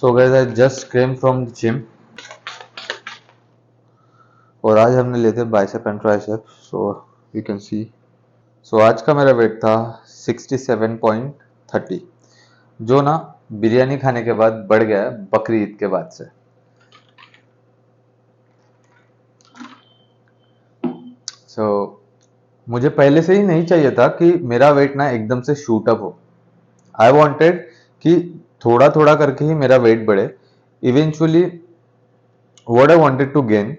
So guys I just came from the gym और आज हमने लिए थे bicep and tricep. So you can see. So आज का मेरा वेट था 67.30, जो ना बिरयानी खाने के बाद बढ़ गया है बकरी ईद के बाद से। सो मुझे पहले से ही नहीं चाहिए था कि मेरा वेट ना एकदम से शूट अप हो। आई वांटेड कि थोड़ा थोड़ा करके ही मेरा वेट बढ़े। Eventually what I wanted to gain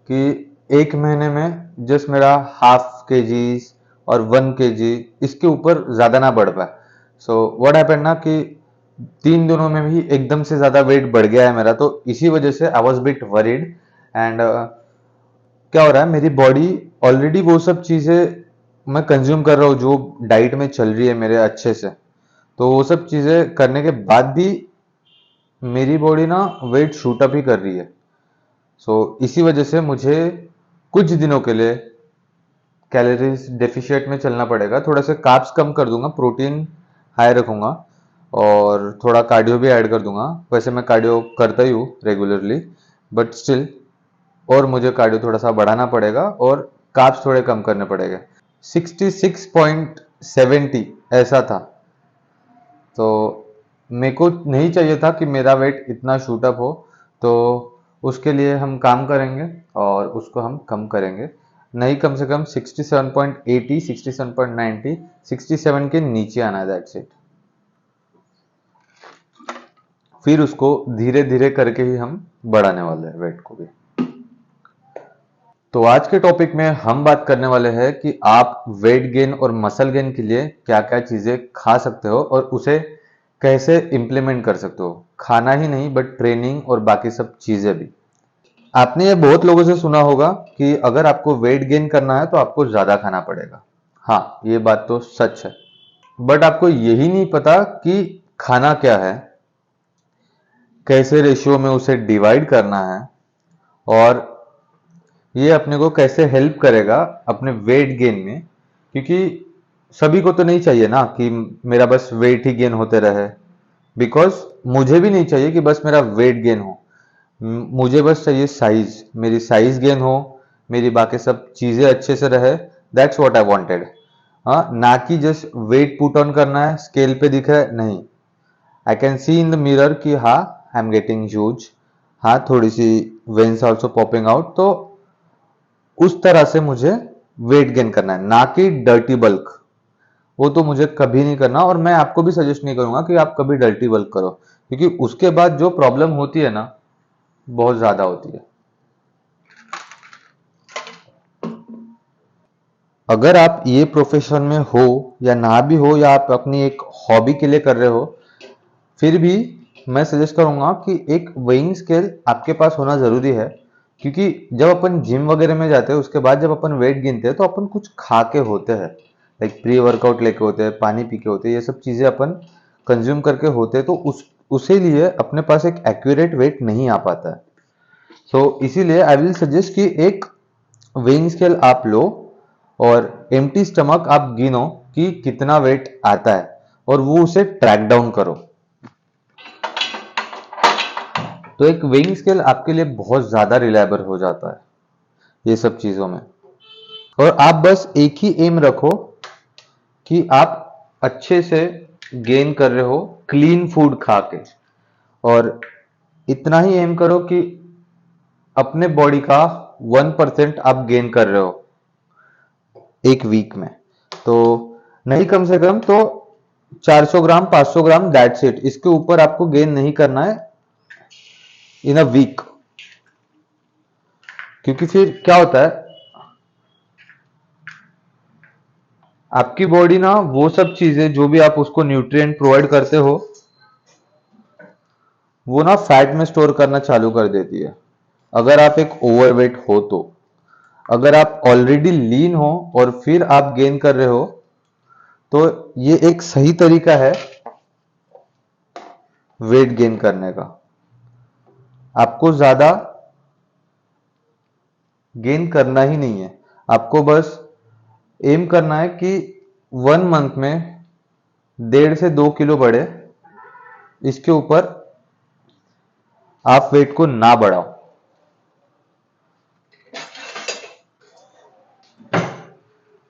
कि एक महीने में जस्ट मेरा हाफ kg और 1 kg इसके ऊपर ज्यादा ना बढ़ पाए। सो व्हाट हैपेंड ना कि 3 दिनों में भी एकदम से ज्यादा वेट बढ़ गया है मेरा, तो इसी वजह से I was bit worried. And क्या हो रहा है, मेरी बॉडी ऑलरेडी वो सब चीजें मैं कंज्यूम कर रहा हूँ जो डाइट में चल रही है मेरे अच्छे से, तो वो सब चीजें करने के बाद भी मेरी बॉडी ना वेट शूट अप ही कर रही है। सो इसी वजह से मुझे कुछ दिनों के लिए कैलोरीज डेफिशिएट में चलना पड़ेगा। थोड़ा सा कार्ब्स कम कर दूंगा, प्रोटीन हाई रखूंगा और थोड़ा कार्डियो भी ऐड कर दूंगा। वैसे मैं कार्डियो करता ही हूँ रेगुलरली, बट स्टिल और मुझे कार्डियो थोड़ा सा बढ़ाना पड़ेगा और कार्ब्स थोड़े कम करने पड़ेंगे। 66.70 ऐसा था, तो मेरे को नहीं चाहिए था कि मेरा वेट इतना शूट अप हो। तो उसके लिए हम काम करेंगे और उसको हम कम करेंगे। नहीं, कम से कम 67.80, 67.90, 67 के नीचे आना है, दैट्स इट। फिर उसको धीरे धीरे करके ही हम बढ़ाने वाले हैं वेट को भी। तो आज के टॉपिक में हम बात करने वाले हैं कि आप वेट गेन और मसल गेन के लिए क्या क्या चीजें खा सकते हो और उसे कैसे इंप्लीमेंट कर सकते हो। खाना ही नहीं बट ट्रेनिंग और बाकी सब चीजें भी। आपने ये बहुत लोगों से सुना होगा कि अगर आपको वेट गेन करना है तो आपको ज्यादा खाना पड़ेगा। हाँ, ये बात तो सच है, बट आपको यही नहीं पता कि खाना क्या है, कैसे रेशियो में उसे डिवाइड करना है और ये अपने को कैसे हेल्प करेगा अपने वेट गेन में। क्योंकि सभी को तो नहीं चाहिए ना कि मेरा बस वेट ही गेन होते रहे। बिकॉज मुझे भी नहीं चाहिए कि बस मेरा वेट गेन हो, मुझे बस चाहिए साइज, मेरी साइज गेन हो, मेरी बाकी सब चीजें अच्छे से रहे। That's what I wanted. हाँ, ना कि जस्ट वेट पुट ऑन करना है, स्केल पे दिख रहा है, नहीं। I can see in the mirror कि हाँ आई एम गेटिंग ह्यूज, हाँ थोड़ी सी वेन्स आल्सो पॉपिंग आउट, तो उस तरह से मुझे वेट गेन करना है, ना कि डर्टी बल्क। वो तो मुझे कभी नहीं करना और मैं आपको भी सजेस्ट नहीं करूंगा कि आप कभी डर्टी बल्क करो, क्योंकि उसके बाद जो प्रॉब्लम होती है ना बहुत ज्यादा होती है। अगर आप ये प्रोफेशन में हो या ना भी हो, या आप अपनी एक हॉबी के लिए कर रहे हो, फिर भी मैं सजेस्ट करूंगा कि एक वेइंग स्केल आपके पास होना जरूरी है। क्योंकि जब अपन जिम वगैरह में जाते हैं उसके बाद जब अपन वेट गिनते हैं तो अपन कुछ खा के होते हैं, लाइक प्री वर्कआउट लेके होते हैं, पानी पी के होते हैं, ये सब चीजें अपन कंज्यूम करके होते हैं, तो उसे लिए अपने पास एक एक्यूरेट वेट नहीं आ पाता है। सो इसीलिए आई विल सजेस्ट कि एक वेइंग स्केल आप लो और एम्प्टी स्टमक आप गिनो कि कितना वेट आता है और वो उसे ट्रैक डाउन करो। तो एक वेइंग स्केल आपके लिए बहुत ज्यादा रिलायबल हो जाता है ये सब चीजों में। और आप बस एक ही एम रखो कि आप अच्छे से गेन कर रहे हो क्लीन फूड खा के, और इतना ही एम करो कि अपने बॉडी का 1% आप गेन कर रहे हो एक वीक में। तो नहीं, कम से कम तो 400 ग्राम 500 ग्राम, दैट्स इट। इसके ऊपर आपको गेन नहीं करना है इन अ वीक। क्योंकि फिर क्या होता है, आपकी बॉडी ना वो सब चीजें जो भी आप उसको न्यूट्रिएंट प्रोवाइड करते हो वो ना फैट में स्टोर करना चालू कर देती है, अगर आप एक ओवरवेट हो तो। अगर आप ऑलरेडी लीन हो और फिर आप गेन कर रहे हो तो ये एक सही तरीका है वेट गेन करने का। आपको ज्यादा गेन करना ही नहीं है, आपको बस एम करना है कि 1 मंथ में 1.5 से 2 किलो बढ़े। इसके ऊपर आप वेट को ना बढ़ाओ।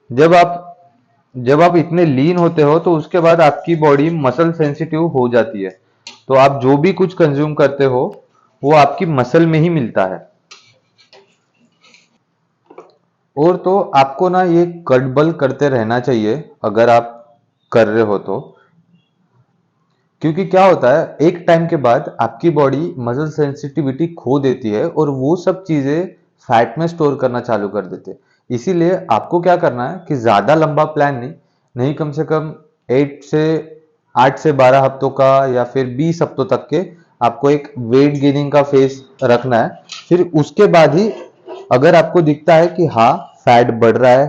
जब आप जब आप इतने लीन होते हो तो उसके बाद आपकी बॉडी मसल सेंसिटिव हो जाती है, तो आप जो भी कुछ कंज्यूम करते हो वो आपकी मसल में ही मिलता है। और तो आपको ना ये कट बल करते रहना चाहिए अगर आप कर रहे हो तो, क्योंकि क्या होता है एक टाइम के बाद आपकी बॉडी मसल सेंसिटिविटी खो देती है और वो सब चीजें फैट में स्टोर करना चालू कर देते हैं। इसीलिए आपको क्या करना है कि ज्यादा लंबा प्लान नहीं, कम से कम 8 से 12 हफ्तों का या फिर 20 हफ्तों तक के आपको एक वेट गेनिंग का फेज रखना है। फिर उसके बाद ही अगर आपको दिखता है कि हाँ फैट बढ़ रहा है,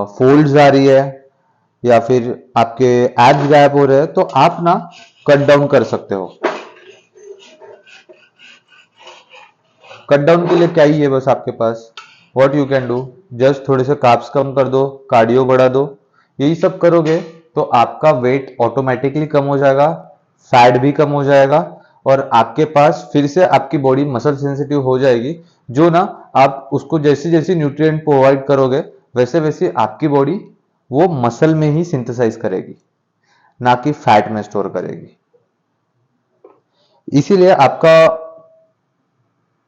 फोल्ड्स आ रही है या फिर आपके एब्स गायब हो रहे हैं, तो आप ना कट डाउन कर सकते हो। कट डाउन के लिए क्या ही है बस आपके पास, what you can do, just थोड़े से कार्ब्स कम कर दो, कार्डियो बढ़ा दो। यही सब करोगे तो आपका वेट ऑटोमेटिकली कम हो जाएगा, फैट भी कम हो जाएगा और आपके पास फिर से आपकी बॉडी मसल सेंसिटिव हो जाएगी। जो ना आप उसको जैसे जैसे न्यूट्रिएंट प्रोवाइड करोगे वैसे वैसे आपकी बॉडी वो मसल में ही सिंथेसाइज करेगी, ना कि फैट में स्टोर करेगी। इसीलिए आपका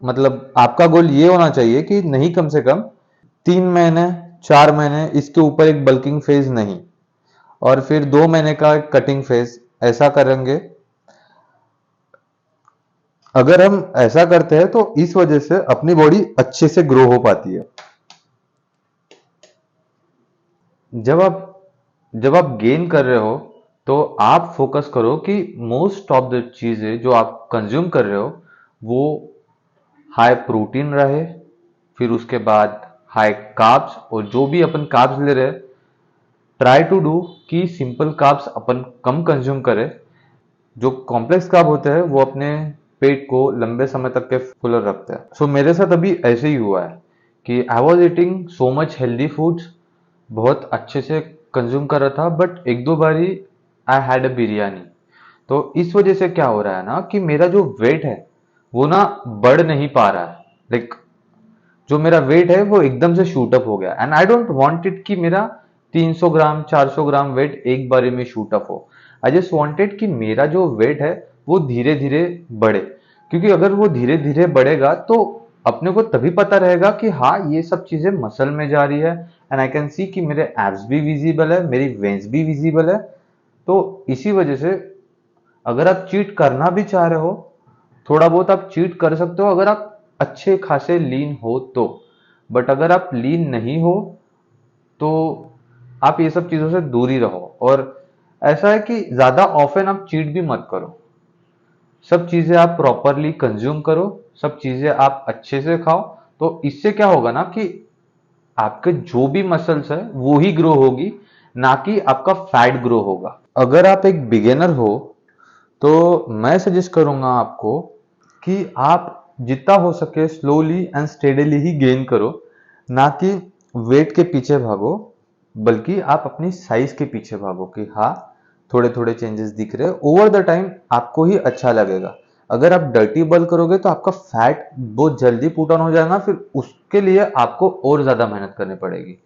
मतलब आपका गोल ये होना चाहिए कि नहीं, कम से कम 3 महीने 4 महीने इसके ऊपर एक बल्किंग फेज नहीं, और फिर 2 महीने का कटिंग फेज, ऐसा करेंगे। अगर हम ऐसा करते हैं तो इस वजह से अपनी बॉडी अच्छे से ग्रो हो पाती है। जब आप जब आप गेन कर रहे हो तो आप फोकस करो कि मोस्ट ऑफ द चीजें जो आप कंज्यूम कर रहे हो वो हाई प्रोटीन रहे, फिर उसके बाद हाई कार्ब्स, और जो भी अपन कार्ब्स ले रहे हैं ट्राई टू डू कि सिंपल कार्ब्स अपन कम कंज्यूम करें। जो कॉम्प्लेक्स कार्ब होते हैं वो अपने पेट को लंबे समय तक के फुलर रखते हैं। सो मेरे साथ अभी ऐसे ही हुआ है कि I was eating so much healthy foods, बहुत अच्छे से कंज्यूम कर रहा था, बट एक दो बारी आई हैड अ बिरयानी। तो इस वजह से क्या हो रहा है ना कि मेरा जो वेट है वो ना बढ़ नहीं पा रहा है। लाइक जो मेरा वेट है वो एकदम से शूट अप हो गया, and I don't want it कि मेरा 300 ग्राम 400 ग्राम वेट एक बारी में शूट अप हो। आई जस्ट वांटेड कि मेरा जो वेट है वो धीरे धीरे बढ़े, क्योंकि अगर वो धीरे धीरे बढ़ेगा तो अपने को तभी पता रहेगा कि हाँ ये सब चीजें मसल में जा रही है, एंड आई कैन सी कि मेरे एब्स भी विजिबल है, मेरी वेन्स भी विजिबल है। तो इसी वजह से अगर आप चीट करना भी चाह रहे हो, थोड़ा बहुत आप चीट कर सकते हो अगर आप अच्छे खासे लीन हो तो। बट अगर आप लीन नहीं हो तो आप ये सब चीजों से दूर ही रहो। और ऐसा है कि ज्यादा ऑफन आप चीट भी मत करो, सब चीजें आप प्रॉपरली कंज्यूम करो, सब चीजें आप अच्छे से खाओ। तो इससे क्या होगा ना कि आपके जो भी मसल्स है वो ही ग्रो होगी, ना कि आपका फैट ग्रो होगा। अगर आप एक बिगिनर हो तो मैं सजेस्ट करूंगा आपको कि आप जितना हो सके slowly and steadily he gain करो, ना कि वेट के पीछे भागो, बल्कि आप अपनी साइज के पीछे भागो कि हाँ थोड़े थोड़े चेंजेस दिख रहे हैं। ओवर द टाइम आपको ही अच्छा लगेगा। अगर आप डर्टी बल करोगे तो आपका फैट बहुत जल्दी पुट ऑन हो जाएगा, फिर उसके लिए आपको और ज्यादा मेहनत करनी पड़ेगी।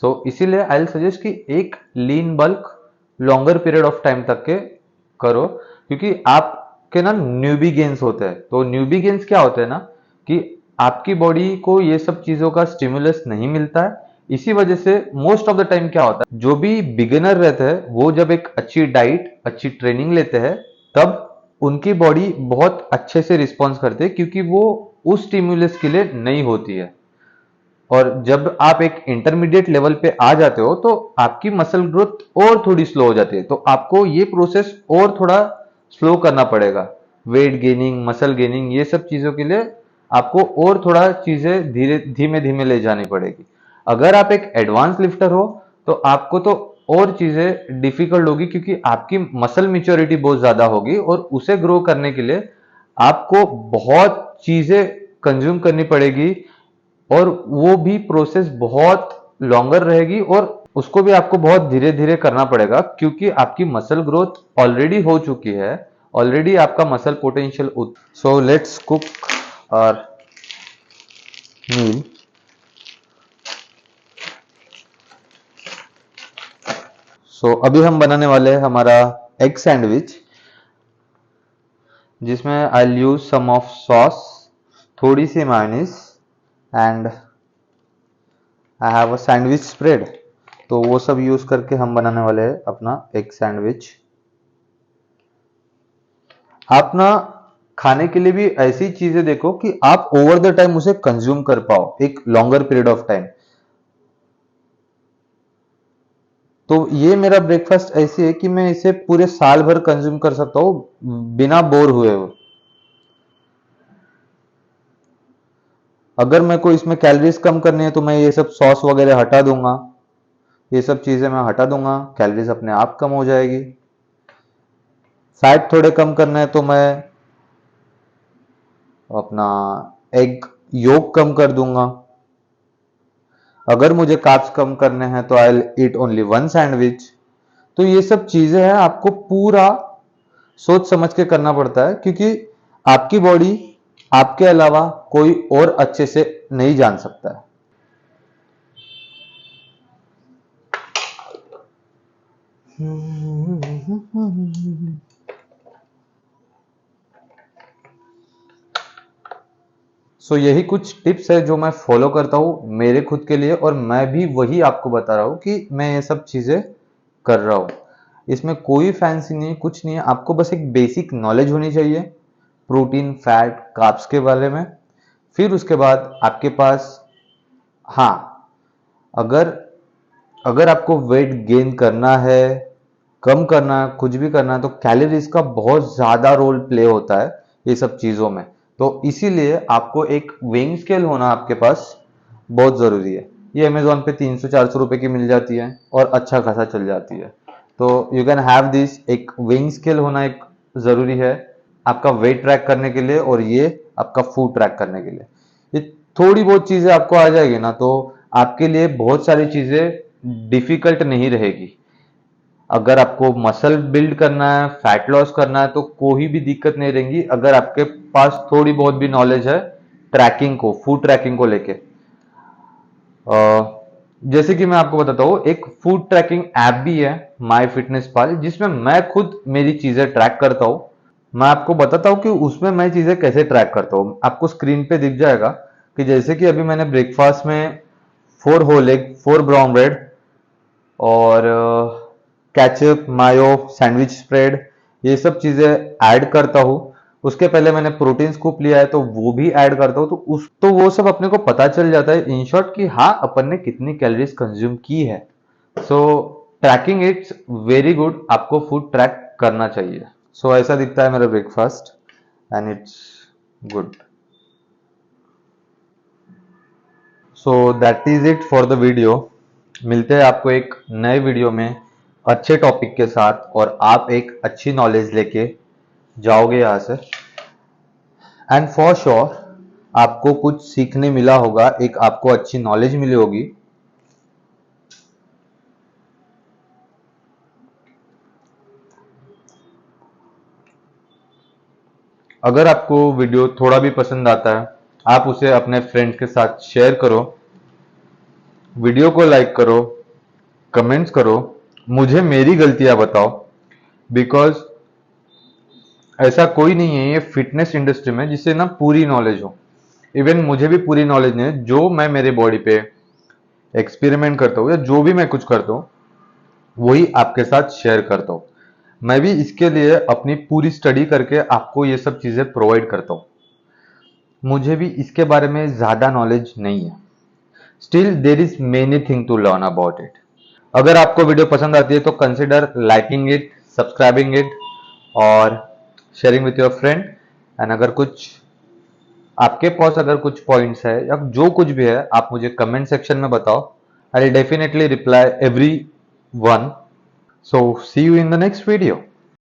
सो इसीलिए आई विल सजेस्ट कि एक lean bulk longer period of time तक के करो, क्योंकि आपके ना न्यूबी गेन्स होते हैं। तो न्यूबी गेन्स क्या होते हैं ना कि आपकी बॉडी को ये सब चीजों का स्टिमुलस नहीं मिलता है। इसी वजह से मोस्ट ऑफ द टाइम क्या होता है, जो भी बिगिनर रहते हैं वो जब एक अच्छी डाइट अच्छी ट्रेनिंग लेते हैं तब उनकी बॉडी बहुत अच्छे से रिस्पॉन्स करती है, क्योंकि वो उस स्टिमुलस के लिए नहीं होती है। और जब आप एक इंटरमीडिएट लेवल पे आ जाते हो तो आपकी मसल ग्रोथ और थोड़ी स्लो हो जाती है, तो आपको ये प्रोसेस और थोड़ा स्लो करना पड़ेगा। वेट गेनिंग मसल गेनिंग ये सब चीजों के लिए आपको और थोड़ा चीजें धीरे धीमे धीमे ले जानी पड़ेगी। अगर आप एक एडवांस लिफ्टर हो तो आपको तो और चीजें डिफिकल्ट होगी, क्योंकि आपकी मसल मेच्योरिटी बहुत ज्यादा होगी और उसे ग्रो करने के लिए आपको बहुत चीजें कंज्यूम करनी पड़ेगी, और वो भी प्रोसेस बहुत लॉन्गर रहेगी और उसको भी आपको बहुत धीरे धीरे करना पड़ेगा, क्योंकि आपकी मसल ग्रोथ ऑलरेडी हो चुकी है ऑलरेडी आपका muscle potential. So let's cook और मील। सो अभी हम बनाने वाले हैं हमारा एग सैंडविच, जिसमें I use some of sauce, थोड़ी सी mayonnaise and I have a sandwich spread. तो वो सब यूज करके हम बनाने वाले हैं अपना एग सैंडविच। आप ना खाने के लिए भी ऐसी चीजें देखो कि आप ओवर द टाइम उसे कंज्यूम कर पाओ, एक लॉन्गर पीरियड ऑफ टाइम। तो ये मेरा ब्रेकफास्ट ऐसी है कि मैं इसे पूरे साल भर कंज्यूम कर सकता हूँ बिना बोर हुए हो। अगर मेरे को इसमें कैलोरीज कम करनी है तो मैं ये सब सॉस वगैरह हटा दूंगा, ये सब चीजें मैं हटा दूंगा, कैलोरीज अपने आप कम हो जाएगी। फैट थोड़े कम करना है तो मैं अपना एग योक कम कर दूंगा। अगर मुझे कार्ब्स कम करने हैं तो आई ईट ओनली वन सैंडविच। तो ये सब चीजें हैं, आपको पूरा सोच समझ के करना पड़ता है, क्योंकि आपकी बॉडी आपके अलावा कोई और अच्छे से नहीं जान सकता है। यही कुछ टिप्स है जो मैं फॉलो करता हूँ मेरे खुद के लिए, और मैं भी वही आपको बता रहा हूँ कि मैं ये सब चीजें कर रहा हूँ। इसमें कोई फैंसी नहीं, कुछ नहीं है, आपको बस एक बेसिक नॉलेज होनी चाहिए प्रोटीन, फैट, कार्ब्स के बारे में। फिर उसके बाद आपके पास, हाँ, अगर अगर आपको वेट गेन करना है, कम करना है, कुछ भी करना है, तो कैलोरीज का बहुत ज्यादा रोल प्ले होता है ये सब चीजों में। तो इसीलिए आपको एक वेइंग स्केल होना आपके पास बहुत जरूरी है। ये अमेजोन पे 300-400 रुपए की मिल जाती है और अच्छा खासा चल जाती है। तो यू कैन हैव दिस, एक वेइंग स्केल होना एक जरूरी है आपका वेट ट्रैक करने के लिए, और ये आपका फूड ट्रैक करने के लिए। ये थोड़ी बहुत चीजें आपको आ जाएगी ना, तो आपके लिए बहुत सारी चीजें डिफिकल्ट नहीं रहेगी। अगर आपको मसल बिल्ड करना है, फैट लॉस करना है, तो कोई भी दिक्कत नहीं रहेगी अगर आपके पास थोड़ी बहुत भी नॉलेज है ट्रैकिंग को, फूड ट्रैकिंग को लेके। जैसे कि मैं आपको बताता हूँ, एक फूड ट्रैकिंग ऐप भी है माई फिटनेस पाल, जिसमें मैं खुद मेरी चीजें ट्रैक करता हूँ। मैं आपको बताता हूँ कि उसमें मैं चीजें कैसे ट्रैक करता हूँ। आपको स्क्रीन पे दिख जाएगा कि जैसे कि अभी मैंने ब्रेकफास्ट में 4 होल एग, 4 ब्राउन ब्रेड और केचप, मायो, सैंडविच स्प्रेड, ये सब चीजें ऐड करता हूँ। उसके पहले मैंने प्रोटीन स्कूप लिया है तो वो भी ऐड करता हूँ, तो वो सब अपने को पता चल जाता है इन शॉर्ट कि हाँ अपन ने कितनी कैलोरीज कंज्यूम की है। सो ट्रैकिंग इट्स वेरी गुड, आपको फूड ट्रैक करना चाहिए। ऐसा दिखता है मेरा breakfast and it's good. That is it for the video. मिलते हैं आपको एक नए वीडियो में अच्छे टॉपिक के साथ, और आप एक अच्छी नॉलेज लेके जाओगे यहाँ से। एंड फॉर श्योर आपको कुछ सीखने मिला होगा, एक आपको अच्छी नॉलेज मिली होगी। अगर आपको वीडियो थोड़ा भी पसंद आता है, आप उसे अपने फ्रेंड्स के साथ शेयर करो, वीडियो को लाइक करो, कमेंट्स करो, मुझे मेरी गलतियां बताओ, बिकॉज ऐसा कोई नहीं है ये फिटनेस इंडस्ट्री में जिसे ना पूरी नॉलेज हो। इवन मुझे भी पूरी नॉलेज नहीं है। जो मैं मेरे बॉडी पे एक्सपेरिमेंट करता हूँ या जो भी मैं कुछ करता हूँ, वही आपके साथ शेयर करता हूँ। मैं भी इसके लिए अपनी पूरी स्टडी करके आपको ये सब चीजें प्रोवाइड करता हूँ। मुझे भी इसके बारे में ज्यादा नॉलेज नहीं है। Still there is many thing to learn about it. अगर आपको वीडियो पसंद आती है तो consider liking it, subscribing it और sharing with your friend. And अगर कुछ आपके पास अगर कुछ पॉइंट्स है या जो कुछ भी है, आप मुझे कमेंट सेक्शन में बताओ। I will definitely reply every one. So see you in the next video.